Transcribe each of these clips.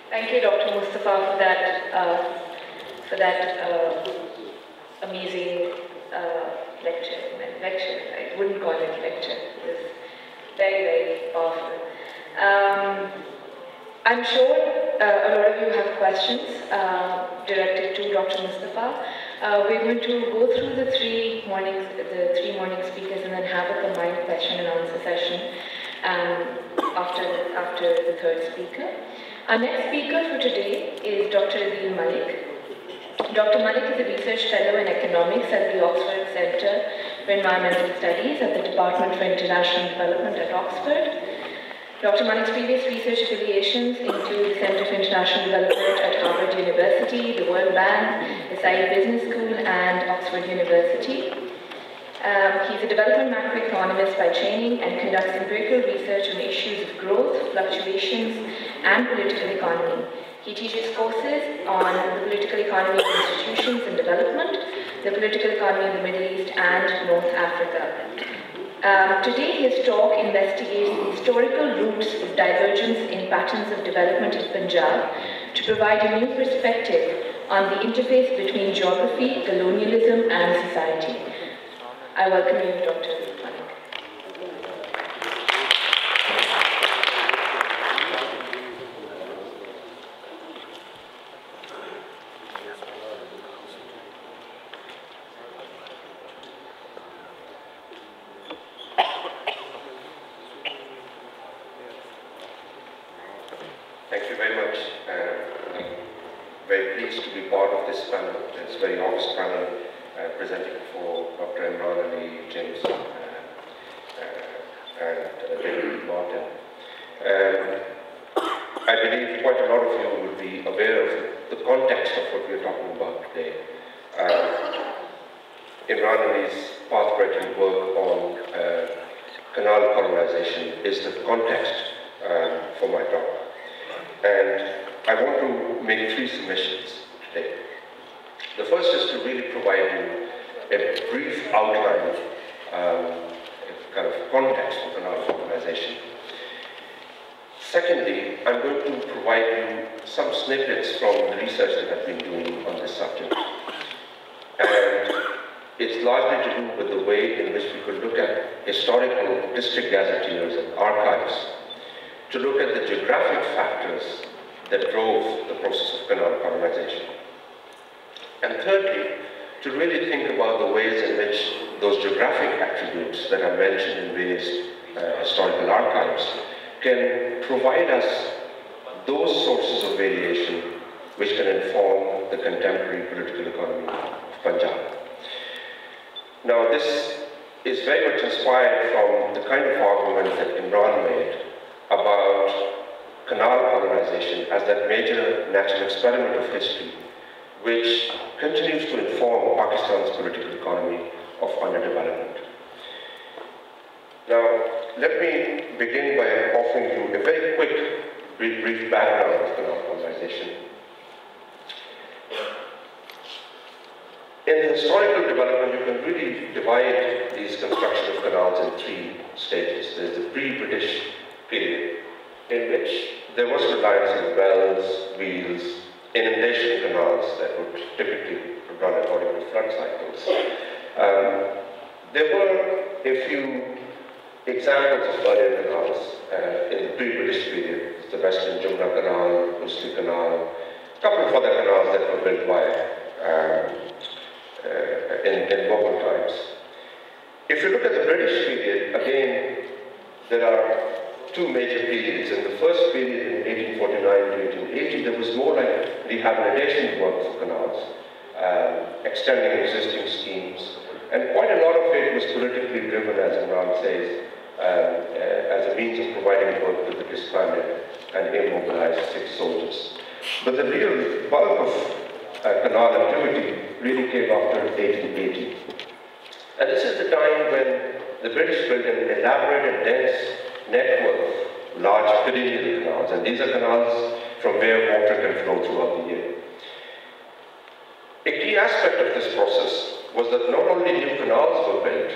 Thank you, Dr. Mustafa, for that amazing lecture. I wouldn't call it lecture. It was very, very powerful. I'm sure a lot of you have questions directed to Dr. Mustafa. We're going to go through the three morning speakers and then have a combined question and answer session after the third speaker. Our next speaker for today is Dr. Adeel Malik. Dr. Malik is a research fellow in economics at the Oxford Centre for Environmental Studies at the Department for International Development at Oxford. Dr. Malik's previous research affiliations include the Centre for International Development at Harvard University, the World Bank, the Saïd Business School, and Oxford University. He's a development macroeconomist by training and conducts empirical research on issues of growth, fluctuations, and political economy. He teaches courses on the political economy of institutions and development, the political economy of the Middle East and North Africa. Today, his talk investigates the historical roots of divergence in patterns of development in Punjab to provide a new perspective on the interface between geography, colonialism, and society. I welcome you, Dr. Malik. Thank you very much. I'm very pleased to be part of this panel, this very august panel presenting for Dr. Imran Ali, James, and David Martin. I believe quite a lot of you will be aware of the context of what we're talking about today. Imran Ali's path-breaking work on canal colonization is the context for my talk. And I want to make three submissions today. The first is to really provide you a brief outline, kind of context for canal colonization. Secondly, I'm going to provide you some snippets from the research that I've been doing on this subject. And it's largely to do with the way in which we could look at historical district gazetteers and archives to look at the geographic factors that drove the process of canal colonization. And thirdly, to really think about the ways in which those geographic attributes that are mentioned in various historical archives can provide us those sources of variation which can inform the contemporary political economy of Punjab. Now, this is very much inspired from the kind of argument that Imran made about canal colonization as that major natural experiment of history which continues to inform Pakistan's political economy of underdevelopment. Now, let me begin by offering you a very quick, brief background of canal colonization. In the historical development, you can really divide these construction of canals in three stages. There's the pre-British period, in which there was reliance on wells, wheels, inundation canals that would typically run according to flood cycles. There were a few examples of earlier canals in the pre-British period. The Western Jumna Canal, Usli Canal, a couple of other canals that were built by in modern times. If you look at the British period, again, there are two major periods. In the first period, in 1849 to 1880, there was more like rehabilitation work for canals, extending existing schemes, and quite a lot of it was politically driven, as Imran says, as a means of providing work to the disbanded and immobilized sick soldiers. But the real bulk of canal activity really came after 1880. And this is the time when the British built an elaborate and dense network of large perennial canals, and these are canals from where water can flow throughout the year. A key aspect of this process was that not only new canals were built,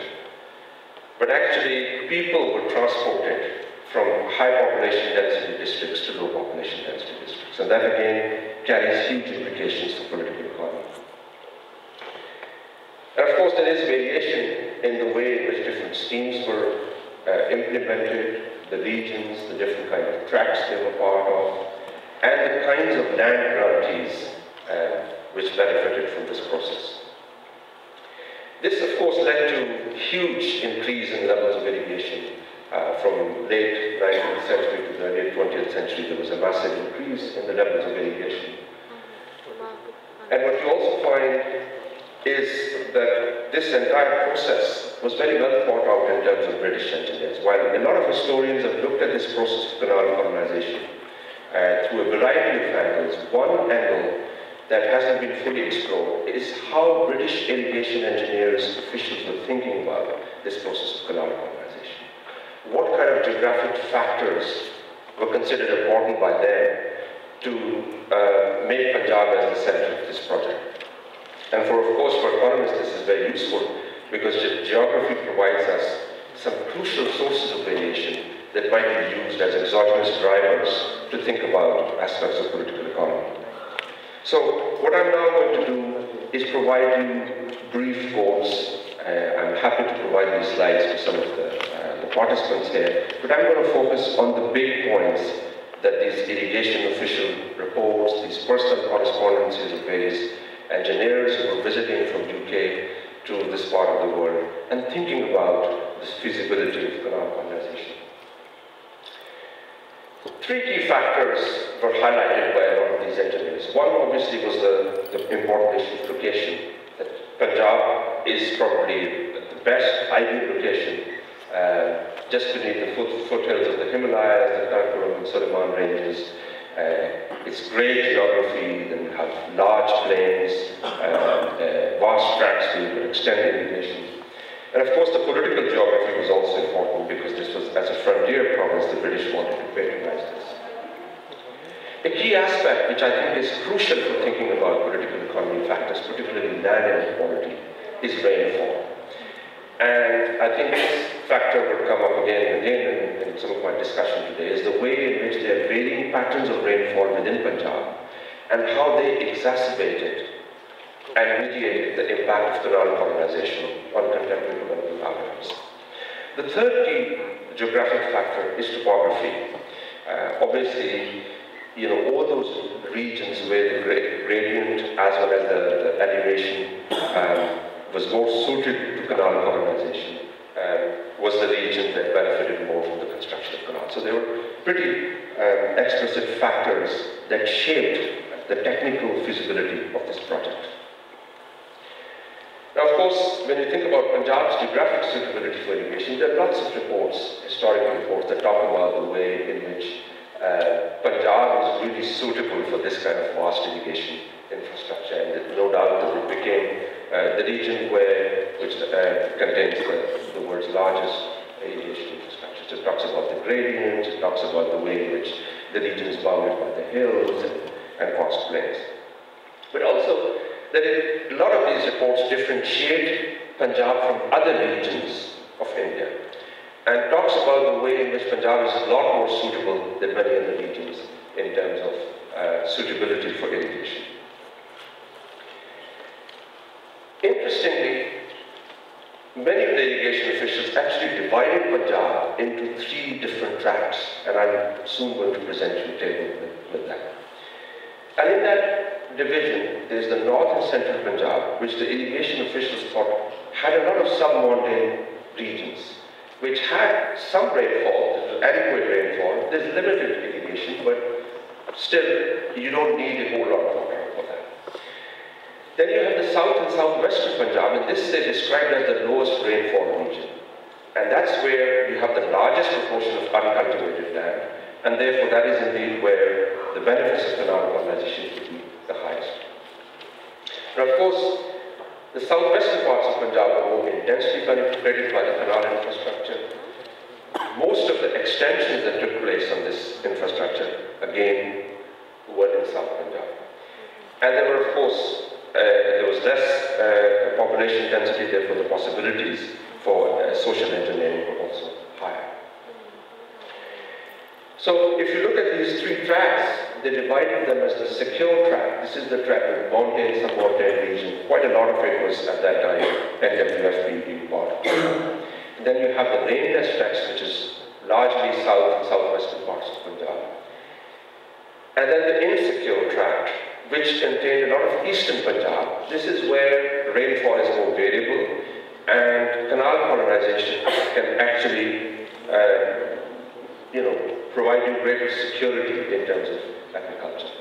but actually people were transported from high population density districts to low population density districts. And that again carries huge implications for political economy. And of course there is variation in the way in which different schemes were implemented, the regions, the different kind of tracts they were part of, and the kinds of land grantees which benefited from this process. This of course led to huge increase in levels of irrigation. From late 19th century to the late 20th century, there was a massive increase in the levels of irrigation. And what you also find is that this entire process was very well thought out in terms of British engineers. While a lot of historians have looked at this process of canal colonization through a variety of angles, one angle that hasn't been fully explored is how British irrigation engineers, officials were thinking about this process of canal colonization. What kind of geographic factors were considered important by them to make Punjab as the center of this project? And of course, for economists, this is very useful because geography provides us some crucial sources of variation that might be used as exogenous drivers to think about aspects of political economy. So what I'm now going to do is provide you brief goals. I'm happy to provide these slides to some of the participants here, but I'm going to focus on the big points that these irrigation official reports, these personal correspondences of various engineers who were visiting from UK to this part of the world and thinking about the feasibility of canal colonization. Three key factors were highlighted by a lot of these engineers. One obviously was the important issue of location. That Punjab is probably the best ideal location just beneath the foothills of the Himalayas, the Karakoram and Suleiman ranges. It's great geography, then you have large plains, vast tracts where you could extend irrigation. And of course the political geography was also important because this was, as a frontier province, the British wanted to patronize this. A key aspect which I think is crucial for thinking about political economy factors, particularly land inequality, is rainfall. And I think this factor will come up again and again in some of my discussion today, is the way in which there are varying patterns of rainfall within Punjab and how they exacerbated and mediated the impact of canal colonization on contemporary development outcomes. The third key geographic factor is topography. Obviously, all those regions where the gradient as well as the elevation was more suited to canal colonization was the region that benefited more from the construction of canals. So there were pretty explicit factors that shaped the technical feasibility of this project. Now, of course, when you think about Punjab's geographic suitability for irrigation, there are lots of reports, historical reports, that talk about the way in which Punjab is really suitable for this kind of vast irrigation infrastructure, and no doubt that it became the region which contains the world's largest irrigation infrastructure. So it talks about the gradients, it talks about the way in which the region is bounded by the hills and vast plains. But also, that a lot of these reports differentiate Punjab from other regions of India and talks about the way in which Punjab is a lot more suitable than many other regions in terms of suitability for irrigation. Interestingly, many of the irrigation officials actually divided Punjab into 3 different tracts, and I'm soon going to present you a table with that. And in that division, there's the north and central Punjab, which the irrigation officials thought had a lot of sub-montane regions, which had some rainfall, adequate rainfall. There's limited irrigation, but still, you don't need a whole lot of water for that. Then you have the south and southwestern Punjab, and this they described as the lowest rainfall region. And that's where you have the largest proportion of uncultivated land, and therefore that is indeed where the benefits of canal colonization could be the highest. Now, of course, the southwestern parts of Punjab are more intensely penetrated by the canal infrastructure. Most of the extensions that took place on this infrastructure, again, were in South Punjab. And there were, of course, there was less population density, therefore the possibilities for social engineering were also higher. So if you look at these three tracts, they divided them as the secure tract. This is the tract with mountain, sub-mountain region. Quite a lot of it was at that time NWFP being part of it. And then you have the rainless tracts, which is largely south and southwestern parts of Punjab. And then the insecure tract, which contained a lot of eastern Punjab. This is where rainfall is more variable, and canal colonization can actually provide you greater security in terms of agriculture.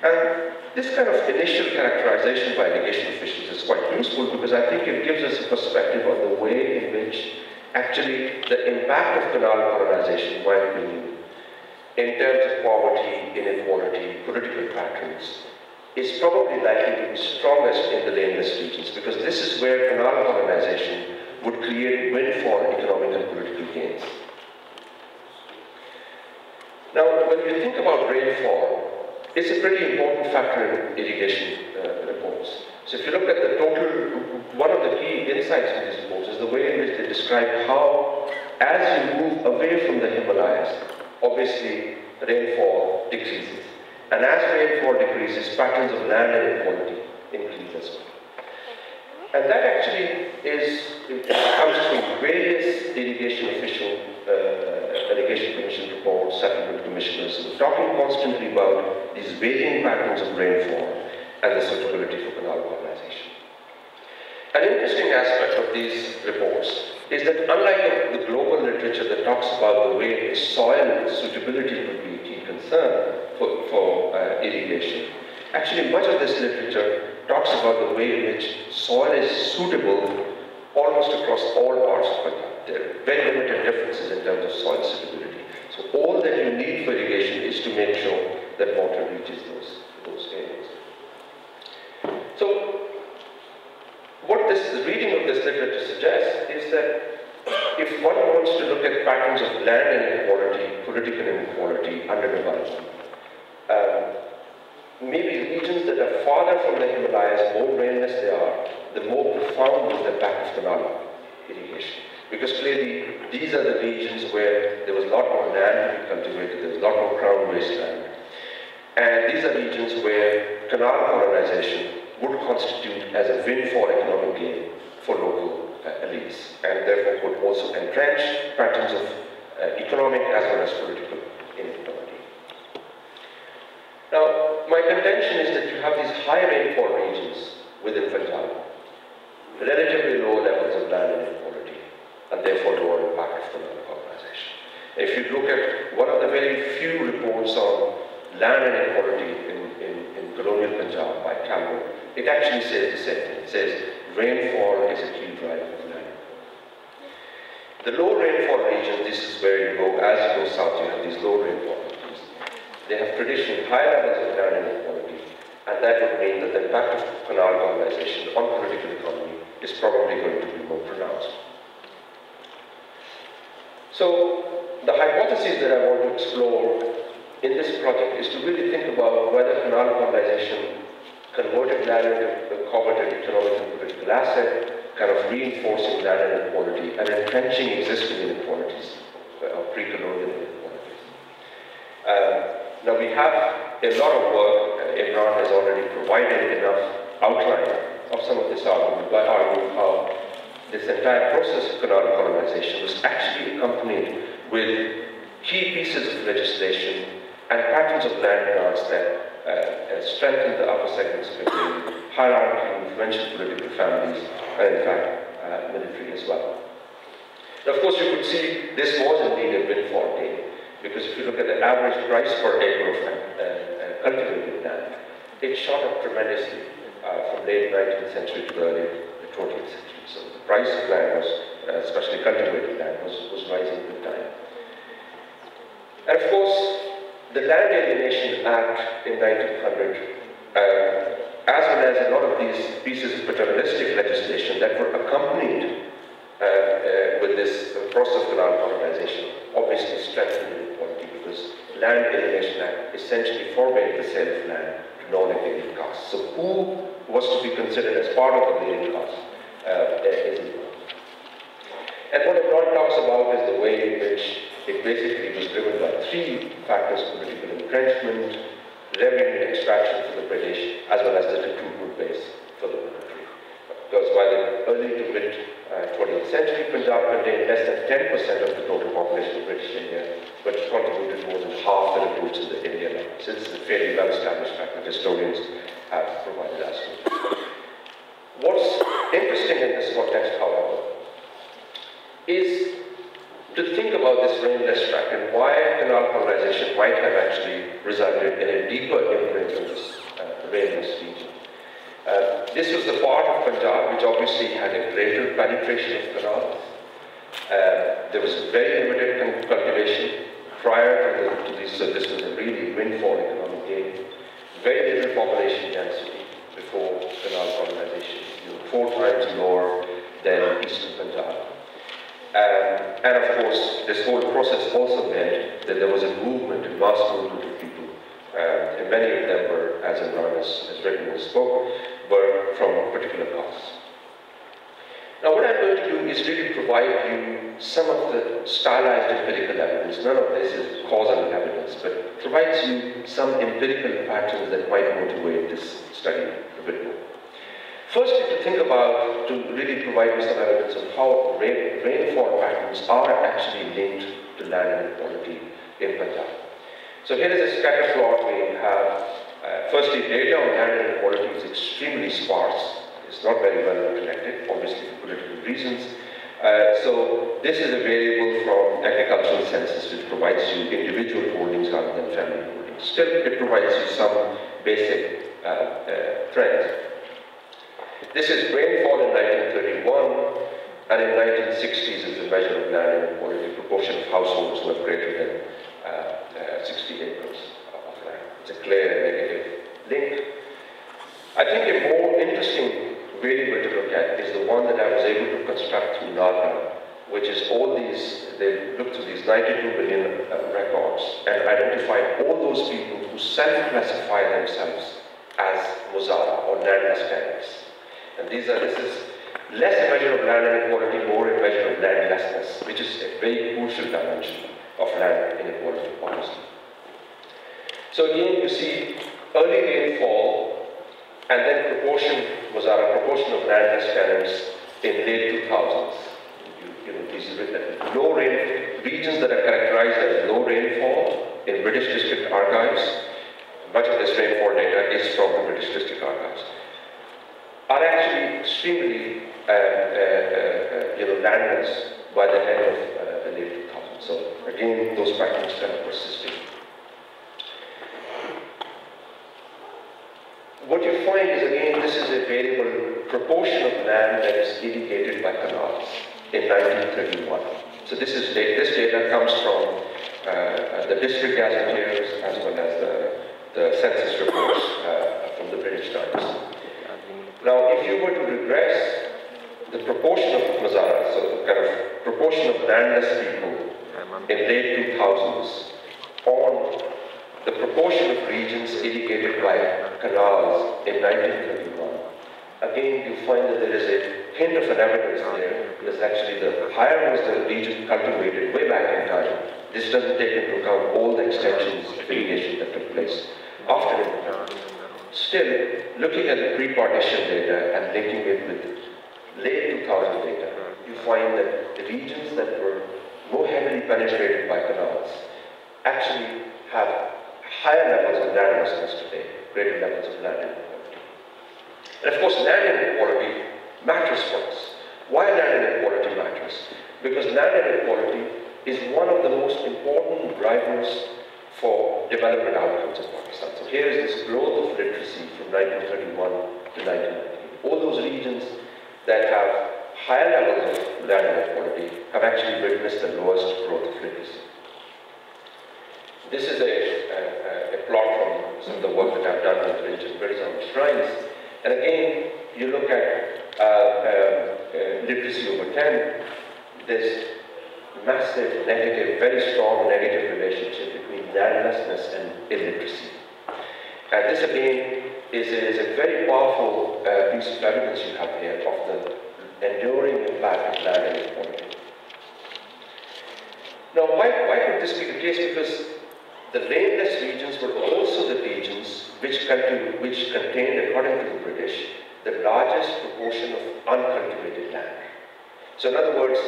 And this kind of initial characterization by irrigation officials is quite useful because I think it gives us a perspective on the way in which actually the impact of canal colonization, in my opinion, in terms of poverty, inequality, political patterns, is probably likely to be strongest in the rainless regions because this is where canal colonization would create windfall economic and political gains. Now, when you think about rainfall, it's a pretty important factor in irrigation reports. So if you look at the total, one of the key insights in these reports is the way in which they describe how, as you move away from the Himalayas, obviously rainfall decreases. And as rainfall decreases, patterns of land inequality increase as well. And that actually comes from various irrigation commission reports, settlement commissioners, who are talking constantly about these varying patterns of rainfall and the suitability for canal colonization. An interesting aspect of these reports is that unlike the global literature that talks about the way in which soil suitability could be a key concern for irrigation, actually much of this literature talks about the way in which soil is suitable almost across all parts of Punjab. There are very limited differences in terms of soil suitability. So all that you need for irrigation is to make sure that water reaches those areas. So what this reading of this literature suggests is that if one wants to look at patterns of land inequality, political inequality, underdevelopment, maybe regions that are farther from the Himalayas, more rainless they are, the more profound is the impact of canal irrigation. Because clearly, these are the regions where there was a lot more land to be cultivated, there was a lot more crown wasteland. And these are regions where canal colonization would constitute as a windfall economic gain for local elites, and therefore could also entrench patterns of economic as well as political inequality. Now, my contention is that you have these high rainfall regions within Punjab, relatively low levels of land inequality, and therefore lower impact of canal colonization. If you look at one of the very few reports on land inequality in colonial Punjab by Campbell, it actually says the same thing. It says rainfall is a key driver of land. The low rainfall regions, this is where you go, as you go south, you have these low rainfall regions. They have traditionally high levels of land inequality, and that would mean that the impact of canal colonization on political economy is probably going to be more pronounced. So, the hypothesis that I want to explore in this project is to really think about whether canal colonization converted land into a coveted economic and political asset, kind of reinforcing land inequality and entrenching existing inequalities, pre-colonial inequalities. Now we have a lot of work. Imran has already provided enough outline of some of this argument by arguing how this entire process of canal colonization was actually accompanied with key pieces of legislation and patterns of land grants that strengthened the upper segments of the hierarchy, influential political families, and in fact, military as well. Now, of course, you could see this was indeed a windfall gain, because if you look at the average price per acre of cultivated land, it shot up tremendously from late 19th century to the early 20th century. So the price of land was, especially cultivated land, was rising with time. And of course, the Land Alienation Act in 1900, as well as a lot of these pieces of paternalistic legislation that were accompanied with this process of canal colonization, obviously strengthened inequality, because Land Alienation Act essentially forbade the sale of land to non-alien castes. So who was to be considered as part of the alien caste is important. And what Imran talks about is the way in which it basically was driven by three factors: political entrenchment, revenue extraction for the British, as well as the recruitment base for the military. Because while in early to mid 20th century, Punjab contained less than 10% of the total population of British India, but contributed more than half the recruits in the Indian Army. So this is a fairly well-established fact that historians have provided us with. What's interesting in this context, however, is to think about this rainless track and why canal colonization might have actually resulted in a deeper imprint of this rainless region. This was the part of Punjab which obviously had a greater penetration of canals. There was very limited cultivation prior to this, so this was a really windfall economic gain. Very little population density before canal colonization, 4 times lower than eastern Punjab. And of course, this whole process also meant that there was a movement, a mass movement of people, and many of them were, as Imran has written and spoke, were from particular castes. Now what I'm going to do is really provide you some of the stylized empirical evidence. None of this is causal evidence, but provides you some empirical patterns that might motivate this study a bit more. Firstly, to think about, to really provide you some evidence of how rainfall patterns are actually linked to land inequality in Punjab. So here is a scatter plot. We have, firstly, data on land inequality is extremely sparse. It's not very well collected, obviously for political reasons. So this is a variable from agricultural census which provides you individual holdings rather than family holdings. Still, it provides you some basic trends. This is rainfall in 1931, and in 1960s is a measure of land inequality, proportion of households who have greater than 60 acres of land. It's a clear negative link. I think a more interesting variable to look at is the one that I was able to construct through NARA, which is all these, they looked through these 92 million records and identified all those people who self-classify themselves as Muzara or landless tenants. And this is less a measure of land inequality, more a measure of landlessness, which is a very crucial dimension of land inequality policy. So again, you see early rainfall and then proportion of landless tenants in late 2000s. These low rain regions that are characterized as low rainfall in British District Archives. Much of this rainfall data is from the British District Archives. Are actually extremely landless by the end of the late 2000s. So again, those patterns kind of persisting. What you find is, again, this is a variable proportion of land that is irrigated by canals in 1931. So this data comes from the district gazetteers as well as the census reports from the British Times. Now, if you were to regress the proportion of Mazaras, so the kind of proportion of landless people in late 2000s on the proportion of regions irrigated by canals in 1931, again you find that there is a hint of an evidence there, because actually the higher was the region cultivated way back in time. This doesn't take into account all the extensions of irrigation that took place after independence. Still, looking at the pre-partition data and linking it with late 2000 data, you find that the regions that were more heavily penetrated by canals actually have higher levels of landlessness today, greater levels of land inequality. And of course, land inequality matters for us. Why land inequality matters? Because land inequality is one of the most important drivers for development outcomes in Pakistan. So here is this growth of literacy from 1931 to 1990. All those regions that have higher levels of land inequality have actually witnessed the lowest growth of literacy. This is a plot from some of the work that I've done with religious Buddhism shrines. And again, you look at literacy over 10, there's massive negative, very strong negative relationship between landlessness and illiteracy. And this again is a very powerful piece of evidence you have here of the enduring impact of land inequality. Now, why could this be the case? Because the rainless regions were also the regions which contained, according to the British, the largest proportion of uncultivated land. So in other words,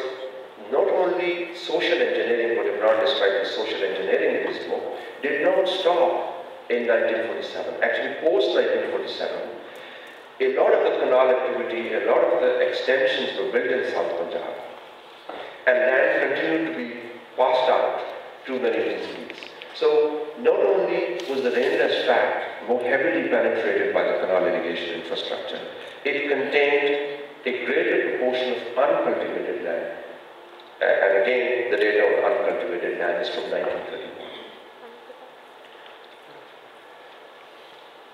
not only social engineering, what Imran described as social engineering in his book, did not stop in 1947. Actually, post-1947, a lot of the canal activity, a lot of the extensions were built in South Punjab, and land continued to be passed out to many of these fields. So not only was the rainless tract more heavily penetrated by the canal irrigation infrastructure, it contained a greater proportion of uncultivated land. And again, the data on uncultivated land is from 1931.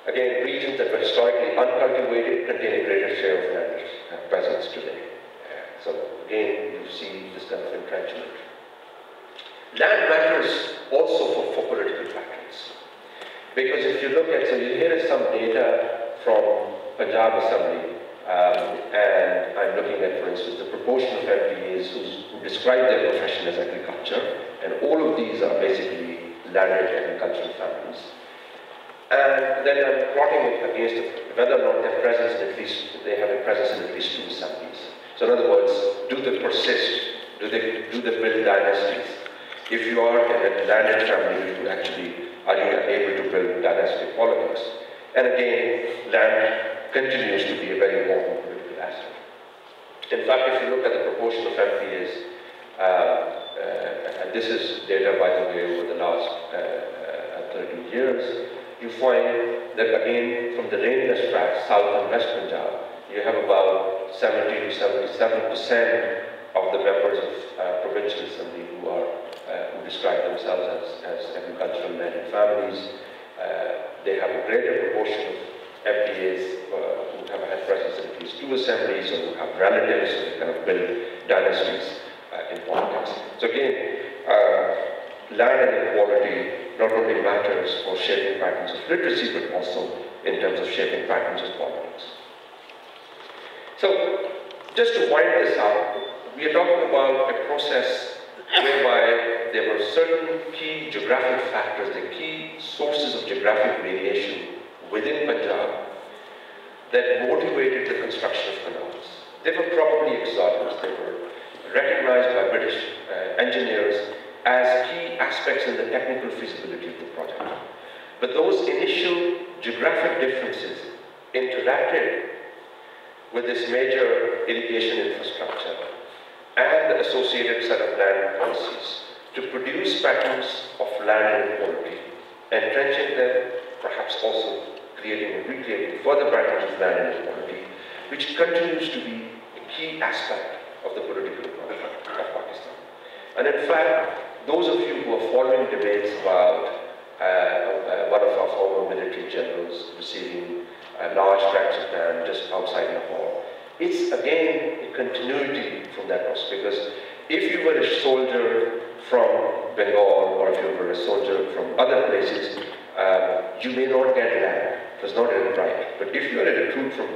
Again, regions that were historically uncultivated contain a greater share of land presence today. So again, you see this kind of entrenchment. Land matters also for political patterns. Because if you look at, so here is some data from Punjab Assembly, and I'm looking at, for instance, the proportion of MPAs who describe their profession as agriculture, and all of these are basically landed agricultural families. And then I'm plotting it against whether or not they have a presence in at least 2 assemblies. So in other words, do they persist? Do they build dynasties? If you are in a landed family, are you able to build dynastic politics? And again, land continues to be a very important political aspect. In fact, if you look at the proportion of MPAs, and this is data, by the way, over the last 30 years, you find that again, from the rainless tract, South and West Punjab, you have about 70 to 77% of the members of provincial assembly who describe themselves as agricultural men and families. They have a greater proportion of MPAs who have had presence in at least 2 assemblies, or who have relatives, so they kind of build dynasties in politics. So again, land inequality not only matters for shaping patterns of literacy, but also in terms of shaping patterns of politics. So, just to wind this up, we are talking about a process whereby there were certain key geographic factors, the key sources of geographic variation within Punjab that motivated the construction of canals. They were probably exogenous. They were recognized by British engineers as key aspects in the technical feasibility of the project. But those initial geographic differences interacted with this major irrigation infrastructure and the associated set of land policies to produce patterns of land inequality, entrenching them, perhaps also creating and recreating further patterns of land inequality, which continues to be a key aspect of the political economy of Pakistan. And in fact, those of you who are following debates about one of our former military generals receiving large tracts of land just outside Lahore, it's again a continuity from that process, because if you were a soldier from Bengal, or if you were a soldier from other places, you may not get land. It was not a right. But if you are a recruit from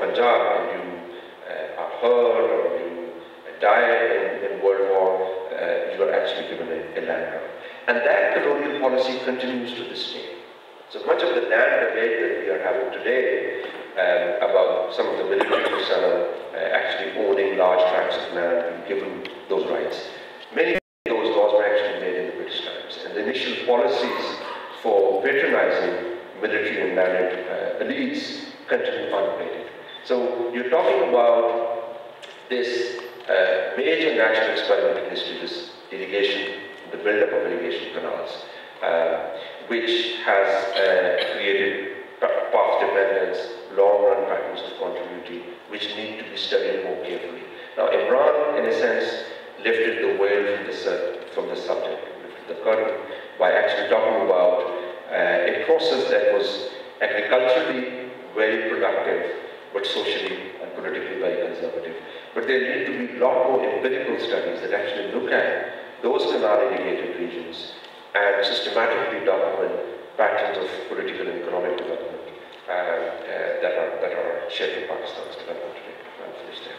Punjab and you are hurt or you die in World War, you are actually given a land grant. And that colonial policy continues to this day. So much of the land debate that we are having today about some of the military personnel actually owning large tracts of land and given those rights. Many of those laws were actually made in the British times. And the initial policies for patronizing military and landed elites continue unabated. So you're talking about this major national experiment in history, this irrigation, the build-up of irrigation canals, which has created path dependence, long-run patterns of continuity, which need to be studied more carefully. Now, Imran, in a sense, lifted the veil from the subject, lifted the curtain, by actually talking about a process that was agriculturally very productive, but socially and politically very conservative. But there need to be a lot more empirical studies that actually look at those canal-irrigated regions and systematically document patterns of political and economic development that are shaping Pakistan's development today. I'll finish there.